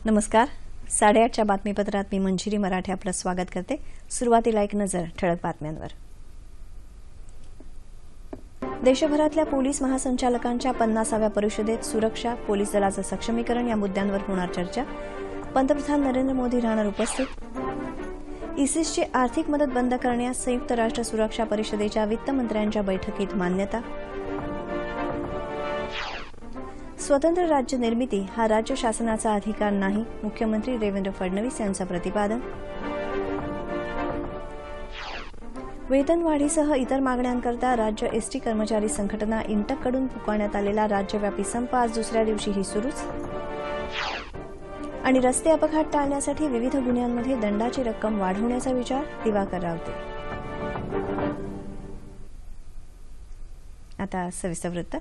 नमस्कार. 8:30च्या बातमीपत्रात मी मंजिरी मराठे आपलं स्वागत करते. सुरुवातीला एक नजर ठळक बातम्यांवर. देशभरातल्या पोलीस महासंचालकांच्या 50व्या परिषदेत सुरक्षा, पोलीस दलाचं सक्षमीकरण या मुद्द्यांवर होणार चर्चा. पंतप्रधान नरेंद्र मोदी राहणार उपस्थित. इसिसची आर्थिक मदत बंद करण्यास संयुक्त राष्ट्र सुरक्षा परिषदेच्या वित्त मंत्र्यांच्या बैठकीत मान्यता. स्वतंत्र राज्य निर्मिती हा राज्य शासनाचा अधिकार नाही, मुख्यमंत्री देवेंद्र फडणवीस यांचं प्रतिपादन. वेतनवाढीसह इतर मागण्यांकरता राज्य एसटी कर्मचारी संघटना इंटककडून पुकारण्यात आलेला राज्यव्यापी संप आज दुसऱ्या दिवशीही सुरूच. आणि रस्ते अपघात टाळण्यासाठी विविध गुन्ह्यांमध्ये दंडाची रक्कम वाढवण्याचा विचार, दिवाकर रावते. आता सविस्तर वृत्त.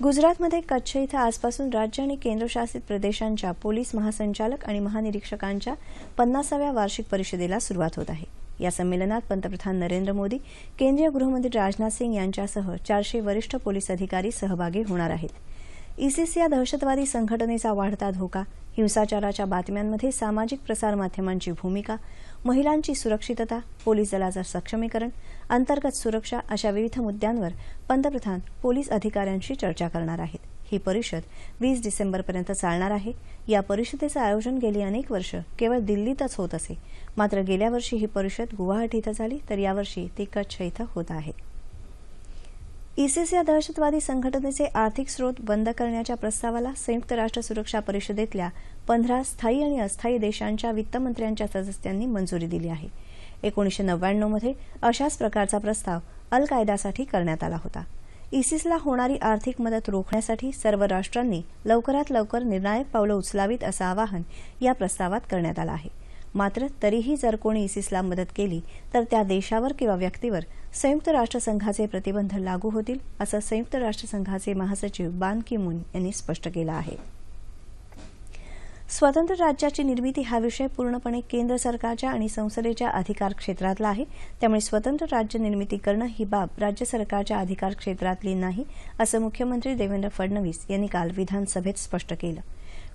गुजरातमध्ये कच्छ इथं आजपासून राज्य आणि केंद्रशासित प्रदेशांच्या पोलीस महासंचालक आणि महानिरीक्षकांच्या 50व्या वार्षिक परिषदेला सुरुवात होत आहे. या संमेलनात पंतप्रधान नरेंद्र मोदी, केंद्रीय गृहमंत्री राजनाथ सिंग यांच्यासह 400 वरिष्ठ पोलीस अधिकारी सहभागी होणार आहेत. इसिस या दहशतवादी संघटनेचा वाढता धोका, हिंसाचाराच्या बातम्यांमध्ये सामाजिक प्रसारमाध्यमांची भूमिका, महिलांची सुरक्षितता, पोलीस दलाचं सक्षमीकरण, अंतर्गत सुरक्षा अशा विविध मुद्द्यांवर पंतप्रधान पोलीस अधिकाऱ्यांशी चर्चा करणार आहेत. ही परिषद 20 डिसेंबरपर्यंत चालणार आहे. या परिषदेचं आयोजन गेली अनेक वर्ष केवळ दिल्लीतच होत असे. मात्र गेल्या वर्षी ही परिषद गुवाहाटी इथं झाली, तर यावर्षी ती कच्छ इथं होत आहे. इसिस या दहशतवादी संघटनेचे आर्थिक स्रोत बंद करण्याच्या प्रस्तावाला संयुक्त राष्ट्र सुरक्षा परिषदेतल्या 15 स्थायी आणि अस्थायी देशांच्या वित्तमंत्र्यांच्या सदस्यांनी मंजुरी दिली आहे. 1999 मध्ये अशाच प्रकारचा प्रस्ताव अल कायदासाठी करण्यात आला होता. इसिसला होणारी आर्थिक मदत रोखण्यासाठी सर्व राष्ट्रांनी लवकरात लवकर निर्णायक पावलं उचलावीत असं आवाहन या प्रस्तावात करण्यात आलं आहे. मात्र तरीही जर कोणी इसिसला मदत केली तर त्या देशावर किंवा व्यक्तीवर संयुक्त राष्ट्रसंघाचे प्रतिबंध लागू होतील, असं संयुक्त राष्ट्रसंघाचे महासचिव बान की मून यांनी स्पष्ट केलं आहे. स्वतंत्र राज्याची निर्मिती हा विषय पूर्णपणे केंद्र सरकारच्या आणि संसदेच्या अधिकार क्षेत्रातला आहे. त्यामुळे स्वतंत्र राज्य निर्मिती करणं ही बाब राज्य सरकारच्या अधिकार क्षेत्रातली नाही, असं मुख्यमंत्री देवेंद्र फडणवीस यांनी काल विधानसभेत स्पष्ट केलं.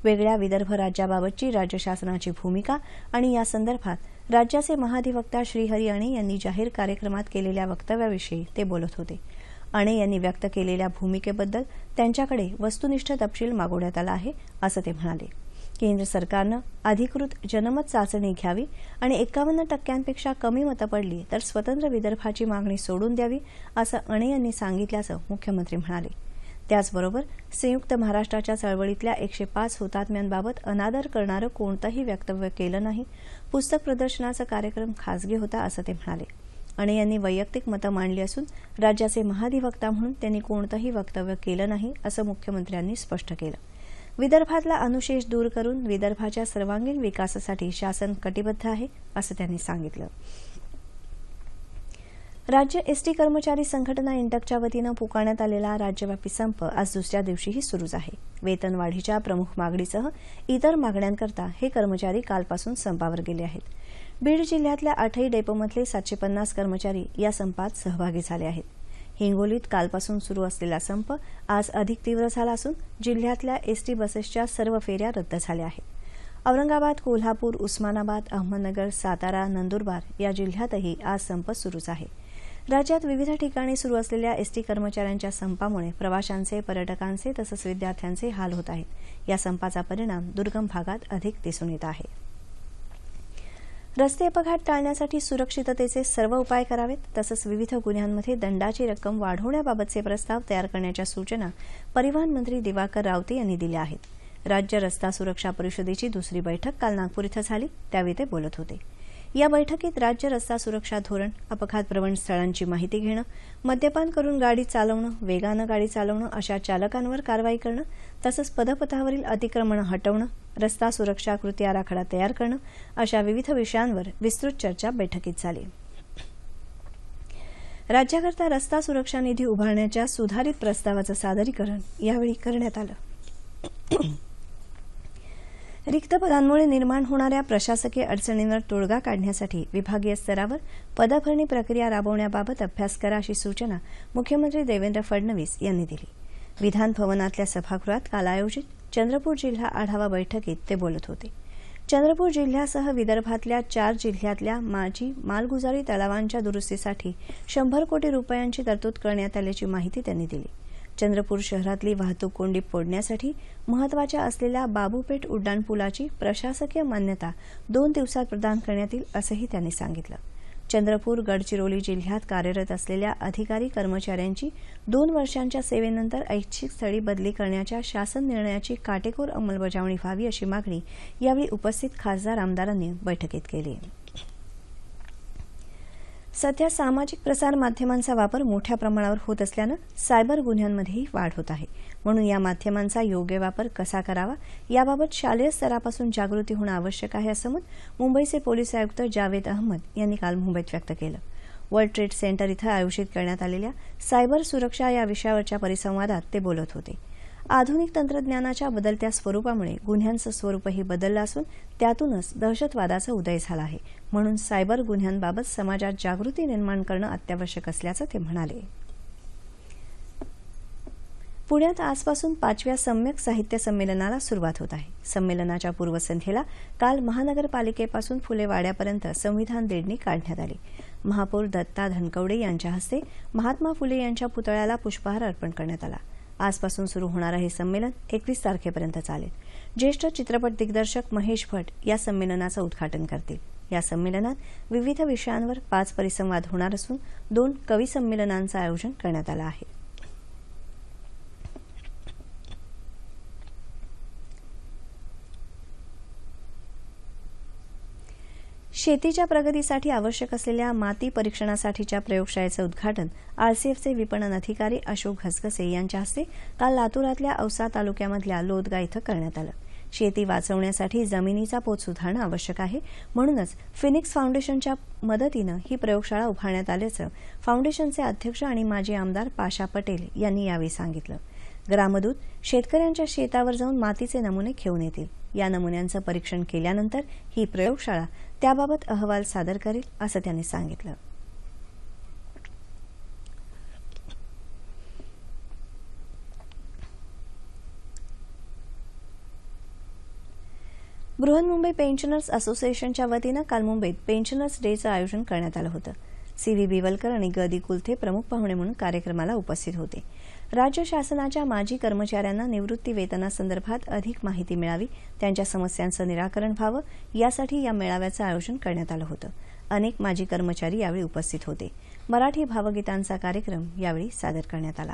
वेगळ्या विदर्भ राज्याबाबतची राज्य शासनाची भूमिका आणि या संदर्भात राज्याचे महाधिवक्ता श्रीहरी अणे यांनी जाहीर कार्यक्रमात केलेल्या वक्तव्याविषयी ते बोलत होते. अणे यांनी व्यक्त केलेल्या भूमिकेबद्दल त्यांच्याकडे वस्तुनिष्ठ तपशील मागवण्यात आला आहे, असं ते म्हणाले. केंद्र सरकारनं अधिकृत जनमत चाचणी घ्यावी आणि 51% कमी मतं पडली तर स्वतंत्र विदर्भाची मागणी सोडून द्यावी, असं अणे यांनी सांगितल्याचं मुख्यमंत्री म्हणाले. त्याचबरोबर संयुक्त महाराष्ट्राच्या चळवळीतल्या 105 हुतात्म्यांबाबत अनादर करणारं कोणतंही वक्तव्य केलं नाही. पुस्तक प्रदर्शनाचा कार्यक्रम खासगी होता, असं ते म्हणाले. अणे यांनी वैयक्तिक मतं मांडली असून राज्याचे महाधिवक्ता म्हणून त्यांनी कोणतंही वक्तव्य केलं नाही, असं मुख्यमंत्र्यांनी स्पष्ट केलं. विदर्भातला अनुशेष दूर करून विदर्भाच्या सर्वांगीण विकासासाठी शासन कटिबद्ध आहे, असं त्यांनी सांगितलं. राज्य एसटी कर्मचारी संघटना इंटकच्या वतीनं पुकारण्यात आलेला राज्यव्यापी संप आज दुसऱ्या दिवशीही सुरूच आहे. वेतनवाढीच्या प्रमुख मागणीसह इतर मागण्यांकरता हे कर्मचारी कालपासून संपावर गेले आहेत. बीड जिल्ह्यातल्या 8ही डेपोमधले 750 कर्मचारी या संपात सहभागी झाले आहेत. हिंगोलीत कालपासून सुरू असलेला संप आज अधिक तीव्र झाला असून जिल्ह्यातल्या एसटी बसेसच्या सर्व फेऱ्या रद्द झाल्या आहेत. औरंगाबाद, कोल्हापूर, उस्मानाबाद, अहमदनगर, सातारा, नंदुरबार या जिल्ह्यातही आज संप सुरूच आहे. राज्यात विविध ठिकाणी सुरू असलेल्या एसटी कर्मचाऱ्यांच्या संपामुळे प्रवाशांचे, पर्यटकांचे तसंच विद्यार्थ्यांचे हाल होत आहेत. या संपाचा परिणाम दुर्गम भागात अधिक दिसून येत आहे. रस्ते अपघात टाळण्यासाठी सुरक्षिततेचे सर्व उपाय करावेत तसंच विविध गुन्ह्यांमध्ये दंडाची रक्कम वाढवण्याबाबतचे प्रस्ताव तयार करण्याच्या सूचना परिवहन मंत्री दिवाकर रावते यांनी दिल्या आहेत. राज्य रस्ता सुरक्षा परिषदेची दुसरी बैठक काल नागपूर इथं झाली, त्यावेळी ते बोलत होते. या बैठकीत राज्य रस्ता सुरक्षा धोरण, अपघात प्रवण स्थळांची माहिती घेणं, मद्यपान करून गाडी चालवणं, वेगानं गाडी चालवणं अशा चालकांवर कारवाई करणं तसंच पदपथावरील अतिक्रमणं हटवणं, रस्ता सुरक्षा कृती आराखडा तयार करणं अशा विविध विषयांवर विस्तृत चर्चा बैठकीत झाली. राज्याकरता रस्ता सुरक्षा निधी उभारण्याच्या सुधारित प्रस्तावाचं सादरीकरण यावेळी करण्यात आलं. रिक्त पदांमुळे निर्माण होणाऱ्या प्रशासकीय अडचणींवर तोडगा काढण्यासाठी विभागीय स्तरावर पदभरणी प्रक्रिया राबवण्याबाबत अभ्यास करा अशी सूचना मुख्यमंत्री देवेंद्र फडणवीस यांनी दिली. विधान भवनातल्या सभागृहात काल आयोजित चंद्रपूर जिल्हा आढावा बैठकीत ते बोलत होते. चंद्रपूर जिल्ह्यासह विदर्भातल्या 4 जिल्ह्यातल्या माजी मालगुजारी तलावांच्या दुरुस्तीसाठी 100 कोटी रुपयांची तरतूद करण्यात आल्याची माहिती त्यांनी दिली. चंद्रपूर शहरातली वाहतूक कोंडी फोडण्यासाठी महत्त्वाच्या असलेल्या बाबूपेठ उड्डाणपुलाची प्रशासकीय मान्यता 2 दिवसात प्रदान करण्यात येईल असंही त्यांनी सांगितलं. चंद्रपूर गडचिरोली जिल्ह्यात कार्यरत असलेल्या अधिकारी कर्मचाऱ्यांची 2 वर्षांच्या सेवेनंतर ऐच्छिक स्थळी बदली करण्याच्या शासन निर्णयाची काटेकोर अंमलबजावणी व्हावी अशी मागणी यावेळी उपस्थित खासदार आमदारांनी बैठकीत केली. सध्या सामाजिक प्रसार माध्यमांचा वापर मोठ्या प्रमाणावर होत असल्यानं सायबर गुन्ह्यांमध्येही वाढ होत आहे. म्हणून या माध्यमांचा योग्य वापर कसा करावा याबाबत शालेय स्तरापासून जागृती होणं आवश्यक आहे असं मत मुंबईचे पोलीस आयुक्त जावेद अहमद यांनी काल मुंबईत व्यक्त केलं. वर्ल्ड ट्रेड सेंटर इथं आयोजित करण्यात आलेल्या सायबर सुरक्षा या विषयावरच्या परिसंवादात ते बोलत होते. आधुनिक तंत्रज्ञानाच्या बदलत्या स्वरूपामुळे गुन्ह्यांचं स्वरूपही बदललं असून त्यातूनच दहशतवादाचा उदय झाला आहे. म्हणून सायबर गुन्ह्यांबाबत समाजात जागृती निर्माण करणं अत्यावश्यक असल्याचं ते म्हणाले. पुण्यात आजपासून 5व्या सम्यक साहित्य संमेलनाला सुरुवात होत आहे. संमेलनाच्या पूर्वसंध्येला काल महानगरपालिकेपासून फुले वाड्यापर्यंत संविधान दिंडी काढण्यात आली. महापौर दत्ता धनकवडे यांच्या हस्ते महात्मा फुले यांच्या पुतळ्याला पुष्पहार अर्पण करण्यात आला. आजपासून सुरू होणारं हे संमेलन 21 तारखेपर्यंत चालेल. ज्येष्ठ चित्रपट दिग्दर्शक महेश भट या संमेलनाचं उद्घाटन करतील. या संमेलनात विविध विषयांवर 5 परिसंवाद होणार असून 2 कवी संमेलनांचं आयोजन करण्यात आलं आहे. शेतीच्या प्रगतीसाठी आवश्यक असलेल्या माती परीक्षणासाठीच्या प्रयोगशाळेचं उद्घाटन आरसीएफचे विपणन अधिकारी अशोक घसघसे यांच्या हस्ते काल लातूरातल्या औसा तालुक्यामधल्या लोदगा इथं करण्यात आलं. शेती वाचवण्यासाठी जमिनीचा पोत सुधारणं आवश्यक आहे. म्हणूनच फिनिक्स फाउंडेशनच्या मदतीनं ही प्रयोगशाळा उभारण्यात आल्याचं फाउंडेशनचे अध्यक्ष आणि माजी आमदार पाशा पटेल यांनी यावेळी सांगितलं. ग्रामदूत शेतकऱ्यांच्या शेतावर जाऊन मातीचे नमुने घेऊन येतील. या नमुन्यांचं परीक्षण केल्यानंतर ही प्रयोगशाळा त्याबाबत अहवाल सादर करेल असं त्यांनी सांगितलं. बृहन्मुंबई पेन्शनर्स असोसिएशनच्या वतीनं काल मुंबईत पेन्शनर्स डेचं आयोजन करण्यात आलं होतं. सीव्ही बिवलकर आणि ग दी कुलथे प्रमुख पाहुणे म्हणून कार्यक्रमाला उपस्थित होते. राज्य शासनाच्या माजी कर्मचाऱ्यांना निवृत्ती वेतनासंदर्भात अधिक माहिती मिळावी, त्यांच्या समस्यांचं निराकरण व्हावं यासाठी या मेळाव्याचं आयोजन करण्यात आलं होतं. अनेक माजी कर्मचारी यावेळी उपस्थित होते. मराठी भावगीतांचा कार्यक्रम यावेळी सादर करण्यात आला.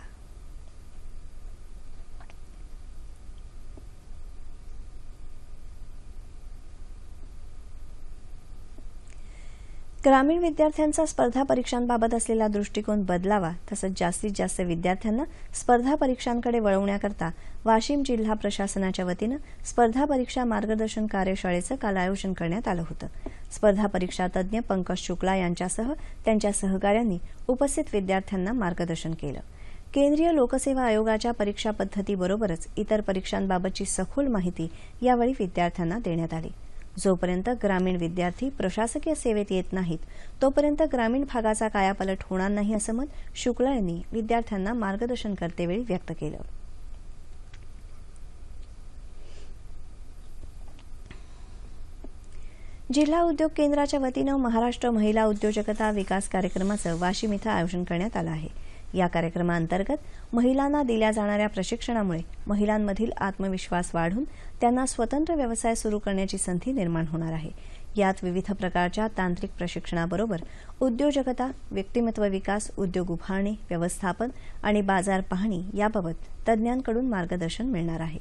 ग्रामीण विद्यार्थ्यांचा स्पर्धा परीक्षांबाबत असलेला दृष्टिकोन बदलावा, तसंच जास्तीत जास्त विद्यार्थ्यांना स्पर्धा परीक्षांकडे वळवण्याकरता वाशिम जिल्हा प्रशासनाच्या वतीनं स्पर्धा परीक्षा मार्गदर्शन कार्यशाळेचं काल आयोजन करण्यात आलं होतं. स्पर्धा परीक्षा तज्ज्ञ पंकज शुक्ला यांच्यासह त्यांच्या सहकाऱ्यांनी उपस्थित विद्यार्थ्यांना मार्गदर्शन केलं. केंद्रीय लोकसेवा आयोगाच्या परीक्षा पद्धतीबरोबरच इतर परीक्षांबाबतची सखोल माहिती यावेळी विद्यार्थ्यांना देण्यात आली. जोपर्यंत ग्रामीण विद्यार्थी प्रशासकीय सेवेत येत नाहीत तोपर्यंत ग्रामीण भागाचा कायापालट होणार नाही असं मत शुक्ला यांनी विद्यार्थ्यांना मार्गदर्शन करतेवेळी व्यक्त केलं. जिल्हा उद्योग केंद्राच्या वतीनं महाराष्ट्र महिला उद्योजकता विकास कार्यक्रमाचं वाशिम इथं आयोजन करण्यात आलं आहे. या कार्यक्रमाअंतर्गत महिलांना दिल्या जाणाऱ्या प्रशिक्षणामुळे महिलांमधील आत्मविश्वास वाढून त्यांना स्वतंत्र व्यवसाय सुरू करण्याची संधी निर्माण होणार आहे. यात विविध प्रकारच्या तांत्रिक प्रशिक्षणाबरोबर उद्योजकता, व्यक्तिमत्व विकास, उद्योग उभारणी, व्यवस्थापन आणि बाजार पाहणी याबाबत तज्ज्ञांकडून मार्गदर्शन मिळणार आहे.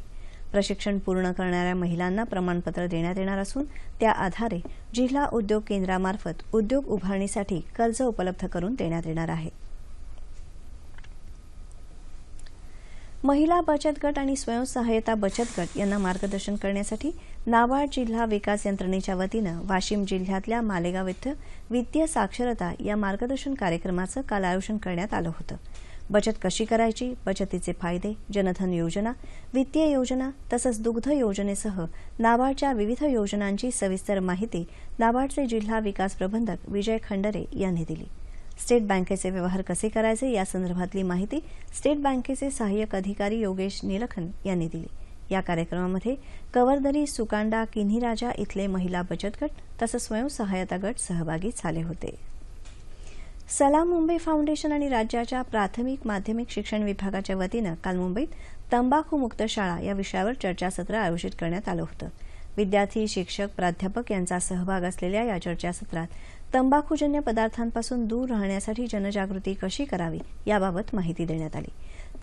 प्रशिक्षण पूर्ण करणाऱ्या महिलांना प्रमाणपत्र देण्यात येणार असून त्या आधारे जिल्हा उद्योग केंद्रामार्फत उद्योग उभारणीसाठी कर्ज उपलब्ध करून देण्यात येणार आहे. महिला बचत गट आणि स्वयंसहायता बचत गट यांना मार्गदर्शन करण्यासाठी नाबार्ड जिल्हा विकास यंत्रणेच्या वतीनं वाशिम जिल्ह्यातल्या मालेगाव इथं वित्तीय साक्षरता या मार्गदर्शन कार्यक्रमाचं काल आयोजन करण्यात आलं होतं. बचत कशी करायची, बचतीचे फायदे, जनधन योजना, वित्तीय योजना तसंच दुग्ध योजनेसह नाबार्डच्या विविध योजनांची सविस्तर माहिती नाबार्डचे जिल्हा विकास प्रबंधक विजय खंडरे यांनी दिली. स्टेट बँकेचे व्यवहार कसे करायचे यासंदर्भातली माहिती स्टेट बँकेचे सहाय्यक अधिकारी योगेश निलखन यांनी दिली. या कार्यक्रमामध्ये कवरदरी सुकांडा किन्हीराजा इथले महिला बचत गट तसंच स्वयंसहायता गट सहभागी झाले होते. सलाम मुंबई फाउंडेशन आणि राज्याच्या प्राथमिक माध्यमिक शिक्षण विभागाच्या वतीनं काल मुंबईत तंबाखूमुक्त शाळा या विषयावर चर्चासत्र आयोजित करण्यात आलं होतं. विद्यार्थी, शिक्षक, प्राध्यापक यांचा सहभाग असलेल्या या चर्चासत्रात तंबाखूजन्य पदार्थांपासून दूर राहण्यासाठी जनजागृती कशी करावी याबाबत माहिती देण्यात आली.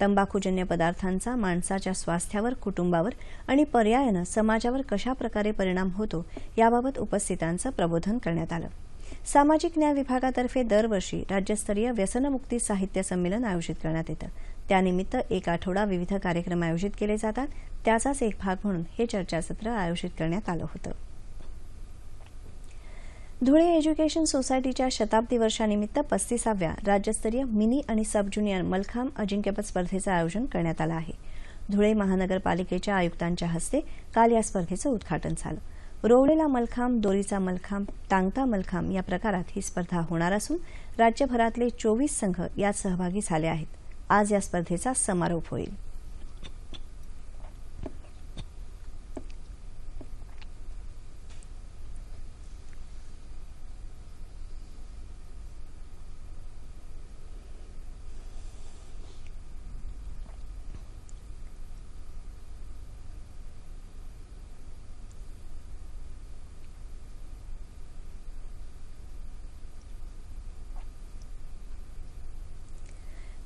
तंबाखूजन्य पदार्थांचा माणसाच्या स्वास्थ्यावर, कुटुंबावर आणि पर्यायानं समाजावर कशा प्रकारे परिणाम होतो याबाबत उपस्थितांचं प्रबोधन करण्यात आलं. सामाजिक न्याय विभागातर्फे दरवर्षी राज्यस्तरीय व्यसनमुक्ती साहित्य संमेलन आयोजित करण्यात येतं. त्यानिमित्त एक आठवडा विविध कार्यक्रम आयोजित केले जातात. त्याचाच एक भाग म्हणून हे चर्चासत्र आयोजित करण्यात आलं होतं. धुळे एज्युकेशन सोसायटीच्या शताब्दी वर्षानिमित्त 35व्या राज्यस्तरीय मिनी आणि सब ज्युनियर मलखांब अजिंक्यपद स्पर्धेचं आयोजन करण्यात आलं आहे. धुळे महानगरपालिकेच्या आयुक्तांच्या हस्ते काल या स्पर्धेचं उद्घाटन झालं. रोवलेला मलखांब, दोरीचा मलखांब, टांगता मलखांब या प्रकारात ही स्पर्धा होणार असून राज्यभरातले 24 संघ यात सहभागी झाले आहेत. आज या स्पर्धेचा समारोप होईल.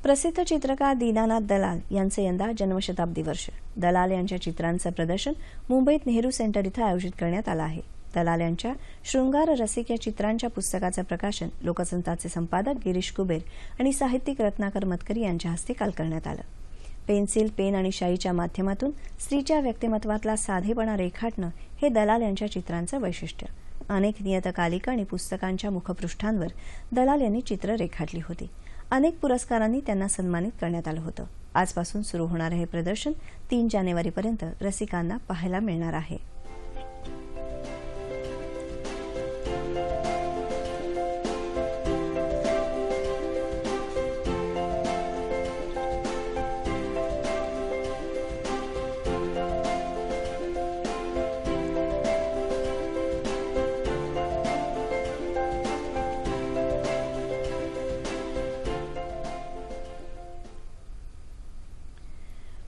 प्रसिद्ध चित्रकार दीनानाथ दलाल यांचे यंदा जन्मशताब्दी वर्ष. दलाल यांच्या चित्रांचं प्रदर्शन मुंबईत नेहरू सेंटर इथं आयोजित करण्यात आलं आहे. दलाल यांच्या शृंगार रसिक या चित्रांच्या पुस्तकाचं प्रकाशन लोकसंताचे संपादक गिरीश कुबेर आणि साहित्यिक रत्नाकर मतकरी यांच्या हस्ते काल करण्यात आलं. पेन्सिल, पेन आणि शाईच्या माध्यमातून स्त्रीच्या व्यक्तिमत्वातला साधेपणा रेखाटणं हे दलाल यांच्या चित्रांचं वैशिष्ट्य. अनेक नियतकालिका आणि पुस्तकांच्या मुखपृष्ठांवर दलाल यांनी चित्र रेखाटली होती. अनेक पुरस्कारांनी त्यांना सन्मानित करण्यात आलं होतं. आजपासून सुरू होणारं हे प्रदर्शन 3 जानेवारीपर्यंत रसिकांना पाहायला मिळणार आहे.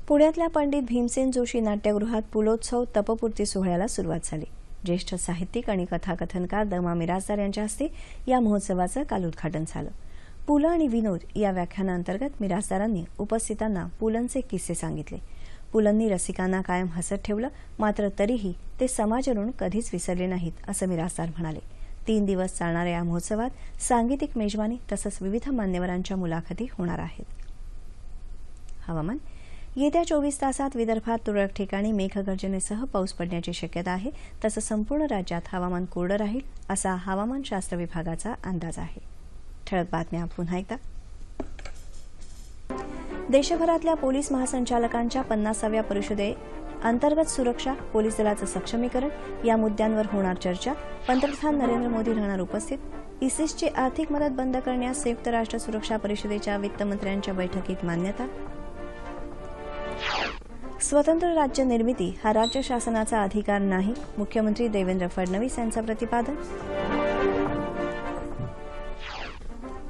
पुण्यातल्या पंडित भीमसेन जोशी नाट्यगृहात पुलोत्सव तपपूर्ती सोहळ्याला सुरुवात झाली. ज्येष्ठ साहित्यिक आणि कथाकथनकार द.मा. मिरासदार यांच्या हस्ते या महोत्सवाचं काल उद्घाटन झालं. पुलं आणि विनोद या व्याख्यानाअंतर्गत मिरासदारांनी उपस्थितांना पुलंचे किस्से सांगितले. पुलंनी रसिकांना कायम हसत ठेवलं, मात्र तरीही ते समाज ऋण कधीच विसरले नाहीत असं मिरासदार म्हणाले. 3 दिवस चालणाऱ्या या महोत्सवात सांगीतिक मेजवानी तसंच विविध मान्यवरांच्या मुलाखती होणार आहेत. हवामान. येत्या 24 तासात विदर्भात तुरळक ठिकाणी मेघगर्जनेसह पाऊस पडण्याची शक्यता आहे. तसंच संपूर्ण राज्यात हवामान कोरडं राहील असा हवामानशास्त्र विभागाचा अंदाज आहे. ठळक बातम्या पुन्हा एकदा. देशभरातल्या पोलीस महासंचालकांच्या 50व्या परिषदे अंतर्गत सुरक्षा, पोलीस दलाचं सक्षमीकरण या मुद्द्यांवर होणार चर्चा. पंतप्रधान नरेंद्र मोदी राहणार उपस्थित. इसिसची आर्थिक मदत बंद करण्यास संयुक्त राष्ट्र सुरक्षा परिषदेच्या वित्तमंत्र्यांच्या बैठकीत मान्यता. स्वतंत्र राज्य निर्मिती हा राज्य शासनाचा अधिकार नाही, मुख्यमंत्री देवेंद्र फडणवीस यांचं प्रतिपादन.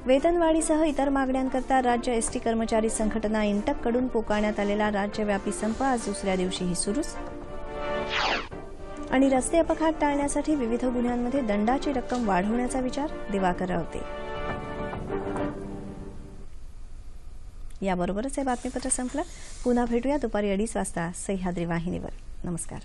वेतनवाढीसह इतर मागण्यांकरता राज्य एसटी कर्मचारी संघटना इंटककडून पुकारण्यात आलेला राज्यव्यापी संप आज दुसऱ्या दिवशीही सुरूच. आणि रस्ते अपघात टाळण्यासाठी विविध गुन्ह्यांमध्ये दंडाची रक्कम वाढवण्याचा विचार, दिवाकर रावते. याबरोबरच हे बातमीपत्र संपलं. पुन्हा भेटूया दुपारी 2:30 वाजता सह्याद्री वाहिनीवर. नमस्कार.